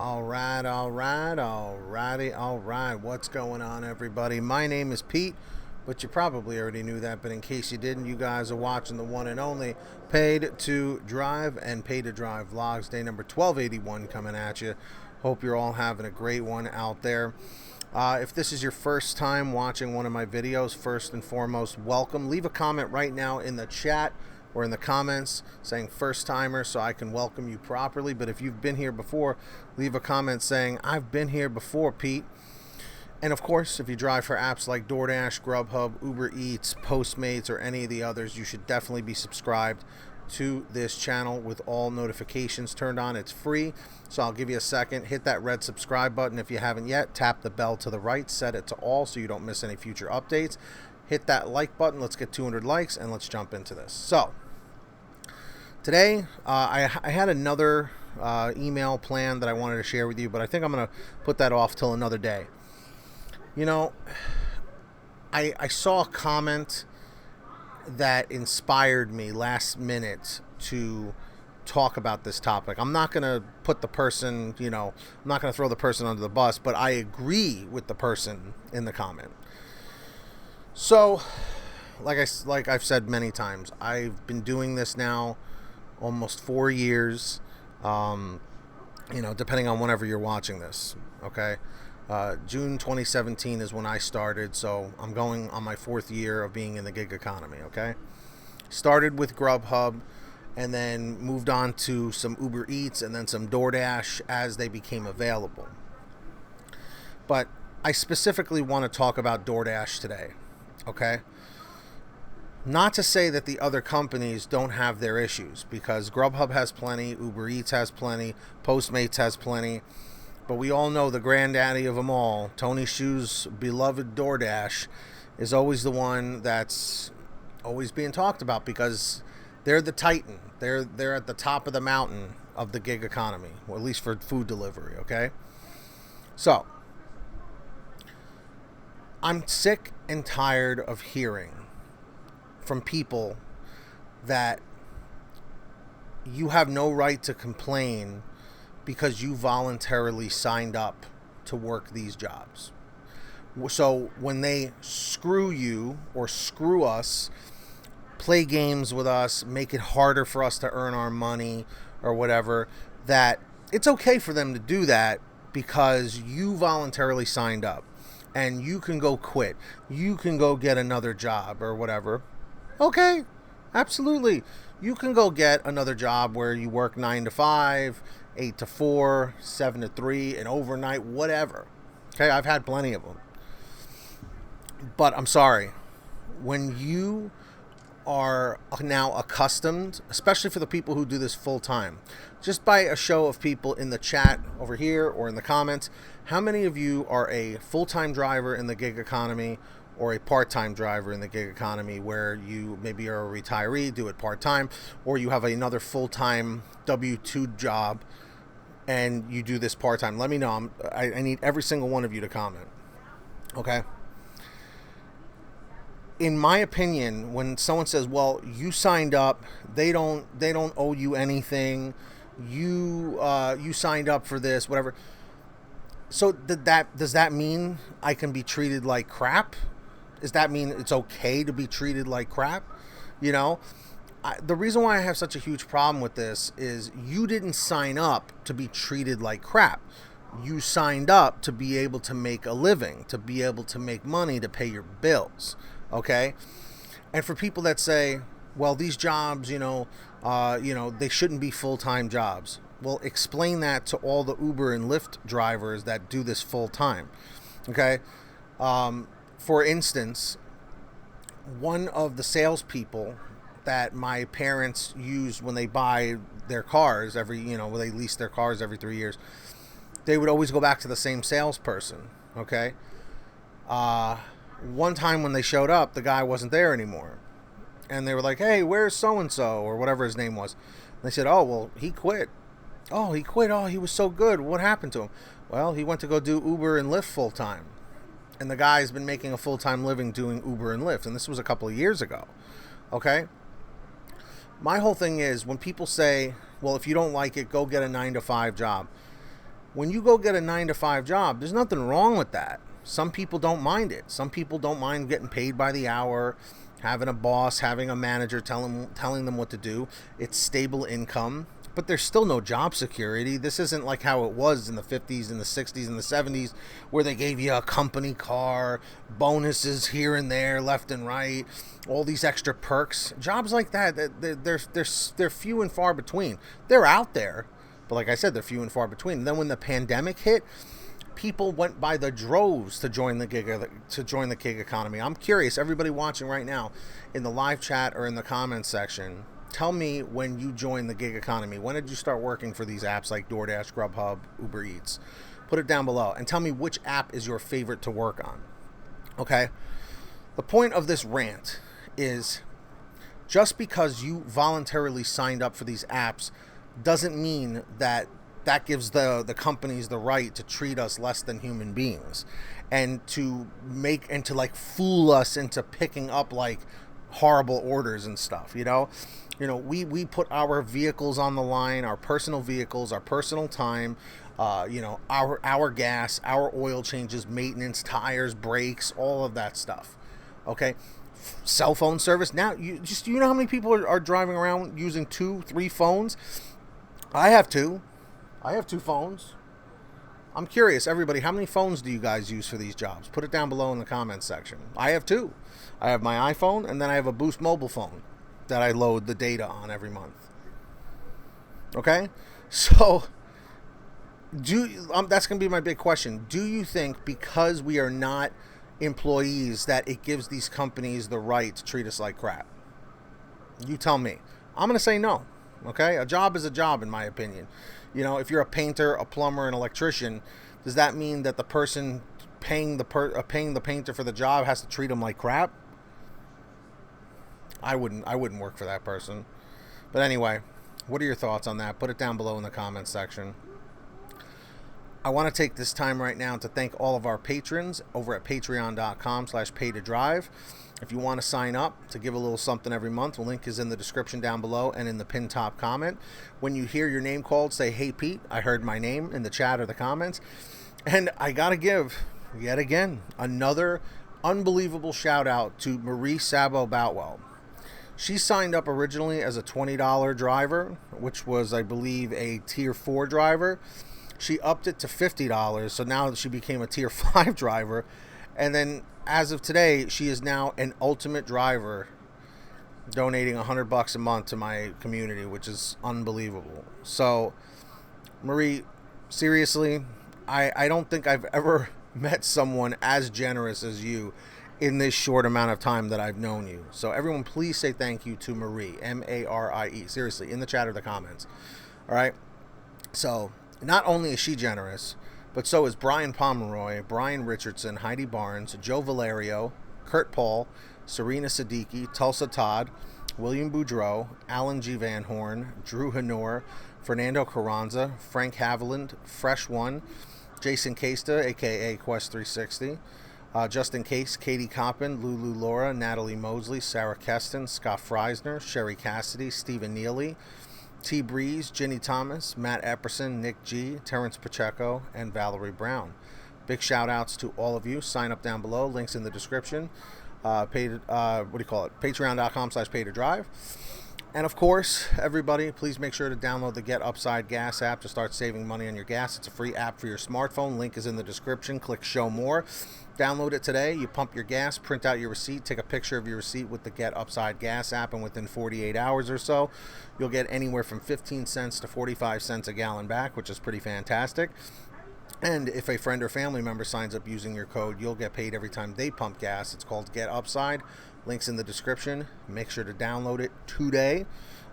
All right. What's going on, everybody? My name is Pete, but you probably already knew that. But in case you didn't, you guys are watching the one and only Paid to Drive and Pay to Drive vlogs. Day number 1281 coming at you. Hope you're all having a great one out there. If this is your first time watching one of my videos, first and foremost, welcome. Leave a comment right now in the chat or in the comments saying first timer so I can welcome you properly. But if you've been here before, leave a comment saying I've been here before, Pete. And of course, if you drive for apps like Doordash, GrubHub, Uber Eats, Postmates, or any of the others, you should definitely be subscribed to this channel with all notifications turned on. It's free, so I'll give you a second. Hit that red subscribe button if you haven't yet. Tap the bell to the right, set it to all so you don't miss any future updates. Hit that like button. Let's get 200 likes and let's jump into this. So today I had another email plan that I wanted to share with you, but I think I'm going to put that off till another day. You know, I saw a comment that inspired me last minute to talk about this topic. I'm not going to put the person, I'm not going to throw the person under the bus, but I agree with the person in the comment. So, like I've said many times, I've been doing this now almost 4 years, depending on whenever you're watching this, okay? June 2017 is when I started, so I'm going on my 4th year of being in the gig economy, okay? Started with GrubHub and then moved on to some Uber Eats and then some Doordash as they became available. But I specifically want to talk about Doordash today, okay? Not to say that the other companies don't have their issues, because GrubHub has plenty, Uber Eats has plenty, Postmates has plenty, but we all know the granddaddy of them all, Tony Shu's beloved Doordash, is always the one that's always being talked about because they're the titan. They're at the top of the mountain of the gig economy, or at least for food delivery, okay? So, I'm sick and tired of hearing from people that you have no right to complain because you voluntarily signed up to work these jobs. So when they screw you or screw us, play games with us, make it harder for us to earn our money or whatever, that it's okay for them to do that because you voluntarily signed up and you can go quit. You can go get another job or whatever. Okay, absolutely. You can go get another job where you work 9 to 5, 8 to 4, 7 to 3, an overnight, whatever. Okay, I've had plenty of them. But I'm sorry, when you are now accustomed, especially for the people who do this full time, just by a show of people in the chat over here or in the comments, how many of you are a full-time driver in the gig economy or a part-time driver in the gig economy, where you maybe are a retiree, do it part-time, or you have another full-time W-2 job and you do this part-time? Let me know. I need every single one of you to comment, okay? In my opinion, when someone says, well, you signed up, they don't owe you anything, you signed up for this, whatever. So does that mean I can be treated like crap? Does that mean it's okay to be treated like crap? The reason why I have such a huge problem with this is you didn't sign up to be treated like crap. You signed up to be able to make a living, to be able to make money, to pay your bills, okay? And for people that say, well, these jobs, they shouldn't be full-time jobs. Well, explain that to all the Uber and Lyft drivers that do this full-time, okay? For instance, one of the salespeople that my parents use when they buy their cars when they lease their cars every 3 years, they would always go back to the same salesperson, okay? One time when they showed up, the guy wasn't there anymore. And they were like, hey, where's so-and-so, or whatever his name was. And they said, oh, well, he quit. Oh, he quit. Oh, he was so good. What happened to him? Well, he went to go do Uber and Lyft full-time. And the guy's been making a full-time living doing Uber and Lyft. And this was a couple of years ago. Okay? My whole thing is when people say, well, if you don't like it, go get a 9 to 5 job. When you go get a 9-to-5 job, there's nothing wrong with that. Some people don't mind it. Some people don't mind getting paid by the hour, having a boss, having a manager telling them what to do. It's stable income, but there's still no job security. This isn't like how it was in the 50s and the 60s and the 70s, where they gave you a company car, bonuses here and there, left and right, all these extra perks. Jobs like that, they're few and far between. They're out there, but like I said, they're few and far between. And then when the pandemic hit, people went by the droves to join the gig economy. I'm curious, everybody watching right now in the live chat or in the comments section, tell me when you joined the gig economy. When did you start working for these apps like Doordash, GrubHub, Uber Eats? Put it down below and tell me which app is your favorite to work on. Okay? The point of this rant is, just because you voluntarily signed up for these apps doesn't mean that gives the companies the right to treat us less than human beings, and to like fool us into picking up like horrible orders and stuff. We put our vehicles on the line, our personal vehicles, our personal time, our gas, our oil changes, maintenance, tires, brakes, all of that stuff. Okay. Cell phone service. Now, you know how many people are driving around using 2-3 phones? I have two phones. I'm curious, everybody, how many phones do you guys use for these jobs? Put it down below in the comments section. I have two. I have my iPhone, and then I have a Boost mobile phone that I load the data on every month. Okay? So, that's going to be my big question. Do you think because we are not employees that it gives these companies the right to treat us like crap? You tell me. I'm going to say no. Okay? A job is a job, in my opinion. If you're a painter, a plumber, an electrician, does that mean that the person paying the painter for the job has to treat him like crap? I wouldn't work for that person. But anyway, what are your thoughts on that? Put it down below in the comments section. I want to take this time right now to thank all of our patrons over at patreon.com/PaidToDrive. If you want to sign up to give a little something every month, the link is in the description down below and in the pinned top comment. When you hear your name called, say, "Hey Pete, I heard my name," in the chat or the comments. And I got to give, yet again, another unbelievable shout out to Marie Szabo Boutwell. She signed up originally as a $20 driver, which was, I believe, a tier 4 driver. She upped it to $50, so now she became a tier 5 driver. And then as of today, she is now an ultimate driver, donating $100 a month to my community, which is unbelievable. So, Marie, seriously, I don't think I've ever met someone as generous as you in this short amount of time that I've known you. So everyone, please say thank you to Marie, Marie. Seriously, in the chat or the comments. All right? So, not only is she generous, but so is Brian Pomeroy, Brian Richardson, Heidi Barnes, Joe Valerio, Kurt Paul, Serena Siddiqui, Tulsa Todd, William Boudreau, Alan G. Van Horn, Drew Hanor, Fernando Carranza, Frank Haviland, Fresh One, Jason Casta, a.k.a. Quest 360, Justin Case, Katie Coppin, Lulu Laura, Natalie Mosley, Sarah Keston, Scott Freisner, Sherry Cassidy, Stephen Neely, T. Breeze, Ginny Thomas, Matt Epperson, Nick G, Terrence Pacheco, and Valerie Brown. Big shout outs to all of you. Sign up down below. Links in the description. Patreon.com/PaidToDrive. And of course, everybody, please make sure to download the Get Upside Gas app to start saving money on your gas. It's a free app for your smartphone. Link is in the description. Click Show More. Download it today. You pump your gas, print out your receipt, take a picture of your receipt with the Get Upside Gas app, and within 48 hours or so, you'll get anywhere from 15 cents to 45 cents a gallon back, which is pretty fantastic. And if a friend or family member signs up using your code, you'll get paid every time they pump gas. It's called Get Upside. Links in the description. Make sure to download it today.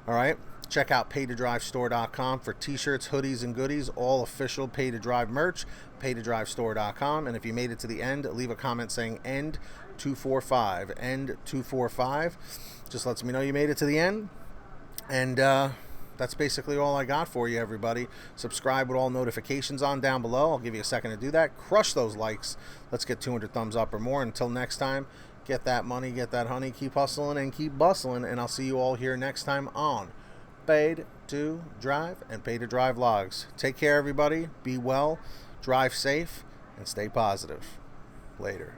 All right. Check out PaidToDriveStore.com for t-shirts, hoodies, and goodies. All official Pay to Drive merch. PaidToDriveStore.com. And if you made it to the end, leave a comment saying End 245. End 245. Just lets me know you made it to the end. And that's basically all I got for you, everybody. Subscribe with all notifications on down below. I'll give you a second to do that. Crush those likes. Let's get 200 thumbs up or more. Until next time, get that money, get that honey, keep hustling and keep bustling. And I'll see you all here next time on Paid to Drive and Pay to Drive logs. Take care, everybody. Be well, drive safe, and stay positive. Later.